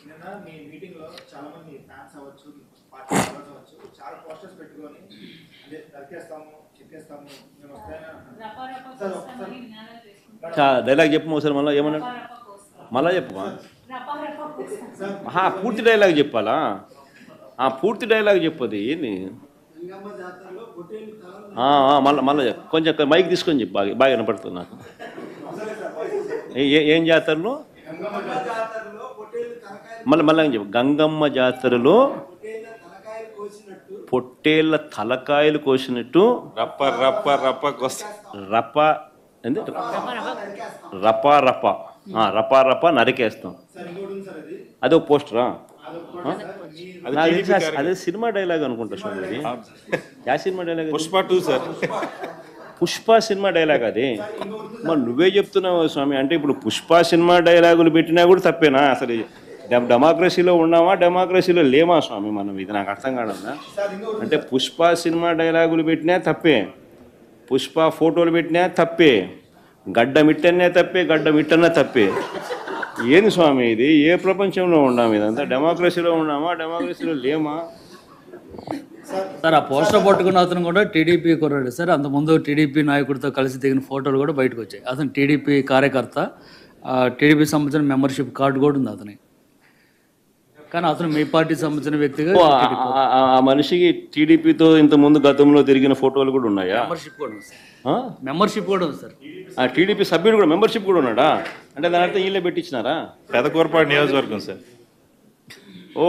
నిన్న మీ మీటింగ్ లో చాలా మంది ఫ్యాన్స్ అవ్వచ్చు, పార్టీ మెంబర్స్ అవ్వచ్చు, చాలా పోస్టర్స్ పెట్టుకొని అంటే దరికేస్తాము, చెక్కేస్తాము, మేము వస్తాయని అంటున్నారు. డైలాగ్ చెప్పు ఒకసారి మళ్ళీ ఏమన్నాడు, మళ్ళా చెప్పమా. పూర్తి డైలాగ్ చెప్పాలా? పూర్తి డైలాగ్ చెప్పది ఏంది? మళ్ళీ కొంచెం మైక్ తీసుకొని చెప్పు, బాగా బాగా వినపడుతుంది నాకు. ఏం జాతరలో మళ్ళీ చెప్పు. గంగమ్మ జాతరలో పొట్టేళ్ళ తలకాయలు కోసినట్టు రప్ప రప్ప రప్ప రప్ప ఏంది రపా రప రపా రప నరికేస్తాం. అది ఒక పోస్టరా? అదే సినిమా డైలాగ్ అనుకుంటా స్వామి. యా cinema dialogue? Pushpa 2 sir. Pushpa cinema dialogue అది. మరి నువ్వే చెప్తున్నావు స్వామి. అంటే ఇప్పుడు పుష్ప సినిమా డైలాగులు పెట్టినా కూడా తప్పేనా? అసలు డెమోక్రసీలో ఉన్నామా, డెమోక్రసీలో లేమా స్వామి మనం? ఇది నాకు అర్థం కాదన్నా. అంటే పుష్ప సినిమా డైలాగులు పెట్టినా తప్పే, పుష్ప ఫోటోలు పెట్టినా తప్పే, గడ్డ మిట్టనే తప్పే, గడ్డ మిట్టనే తప్పే. ఏంది స్వామి ఇది? ఏ ప్రపంచంలో ఉన్నాము? ఇదంతా డెమోక్రసీలో ఉన్నామా, డెమోక్రసీలో లేమా? సార్ ఆ పోస్టర్ పట్టుకున్న అతను కూడా టీడీపీ కుర్రాడు సార్. అంతకుముందు టీడీపీ నాయకుడితో కలిసి దిగిన ఫోటోలు కూడా బయటకు వచ్చాయి. అతను టీడీపీ కార్యకర్త, టీడీపీ సంబంధించిన మెంబర్షిప్ కార్డు కూడా ఉంది అతని. కానీ అతను మీ పార్టీకి సంబంధించిన వ్యక్తిగా ఆ మనిషికి టీడీపీతో ఇంతకుముందు గతంలో తిరిగిన ఫోటోలు కూడా ఉన్నాయా? మెంబర్షిప్ కూడా ఉంది సార్. మెంబర్షిప్ కూడా ఉంది సార్. టీడీపీ సభ్యుడు కూడా మెంబర్షిప్ కూడా ఉన్నాడా? అంటే దాని అర్థం వీళ్ళే పెట్టించినారా? పెదకూరపాడు నియోజకవర్గం సార్. ఓ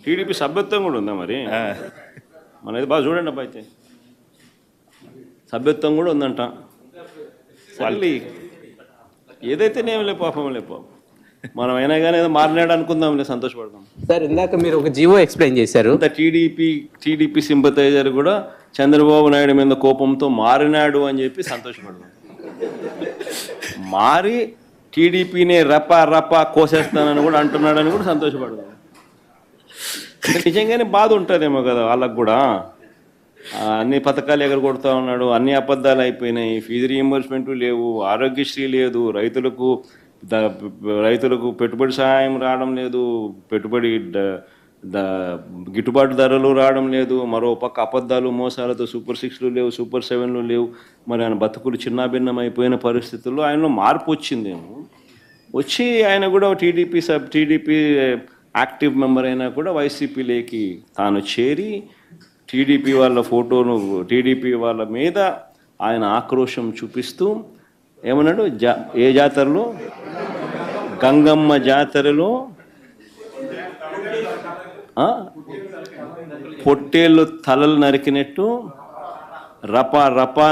టీడీపీ సభ్యత్వం కూడా ఉందా మరి? మనది బాగా చూడండి అబ్బా. అయితే సభ్యత్వం కూడా ఉందంట. మళ్ళీ ఏదైతేనేం లే పాపం, లే పాపం. మనం అయినా కానీ ఏదో మారినాడు అనుకుందాంలే, సంతోషపడదాం. సార్ ఇందాక మీరు ఒక జీవో ఎక్స్ప్లెయిన్ చేశారు. టీడీపీ సింపథైజర్ కూడా చంద్రబాబు నాయుడు మీద కోపంతో మారినాడు అని చెప్పి సంతోషపడదాం. మారి టీడీపీని రపా కోసేస్తానని కూడా అంటున్నాడని కూడా సంతోషపడదాం. నిజంగానే బాధ ఉంటుందేమో కదా వాళ్ళకు కూడా. అన్ని పథకాలు ఎగరగొడతా ఉన్నాడు, అన్ని అబద్ధాలు అయిపోయినాయి, ఫీజు రీయింబర్స్మెంట్ లేవు, ఆరోగ్యశ్రీ లేదు, రైతులకు పెట్టుబడి సహాయం రావడం లేదు, పెట్టుబడి గిట్టుబాటు ధరలు రావడం లేదు, మరో పక్క అబద్ధాలు మోసాలతో సూపర్ 6లు లేవు, సూపర్ 7లు లేవు. మరి ఆయన బతుకులు చిన్నాభిన్నం అయిపోయిన పరిస్థితుల్లో ఆయనలో మార్పు వచ్చిందేమో. వచ్చి ఆయన కూడా టీడీపీ యాక్టివ్ మెంబర్ అయినా కూడా వైసీపీలోకి తాను చేరి టీడీపీ వాళ్ళ ఫోటోను, టీడీపీ వాళ్ళ మీద ఆయన ఆక్రోశం చూపిస్తూ ఏమన్నాడు? ఏ జాతరలో? గంగమ్మ జాతరలో పొట్టేళ్ళు తలలు నరికినట్టు రపా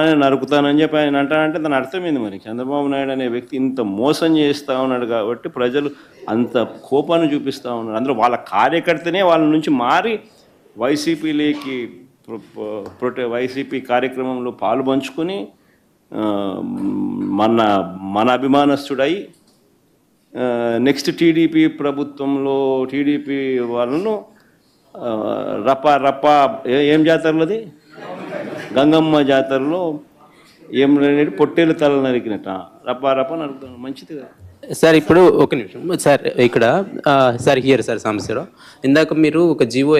అని నరుకుతానని చెప్పి ఆయన అంటానంటే దాని అర్థమైంది. మరి చంద్రబాబు నాయుడు అనే వ్యక్తి ఇంత మోసం చేస్తూ ఉన్నాడు కాబట్టి ప్రజలు అంత కోపాన్ని చూపిస్తూ ఉన్నారు. అందులో వాళ్ళ కార్యకర్తనే వాళ్ళ నుంచి మారి వైసీపీలోకి వైసీపీ కార్యక్రమంలో పాలు పంచుకొని మన అభిమానస్తుడై నెక్స్ట్ టీడీపీ ప్రభుత్వంలో టీడీపీ వాళ్ళను రపా ఏం జాతరలోది? గంగమ్మ జాతరలో ఏం పొట్టేలు తల నరికినట్ట రపా నరుకుతాను. మంచిది కదా సార్. ఇప్పుడు ఒక నిమిషం సార్, ఇక్కడ సార్ హియర్ సార్ సమస్యలో ఇందాక మీరు ఒక జీవో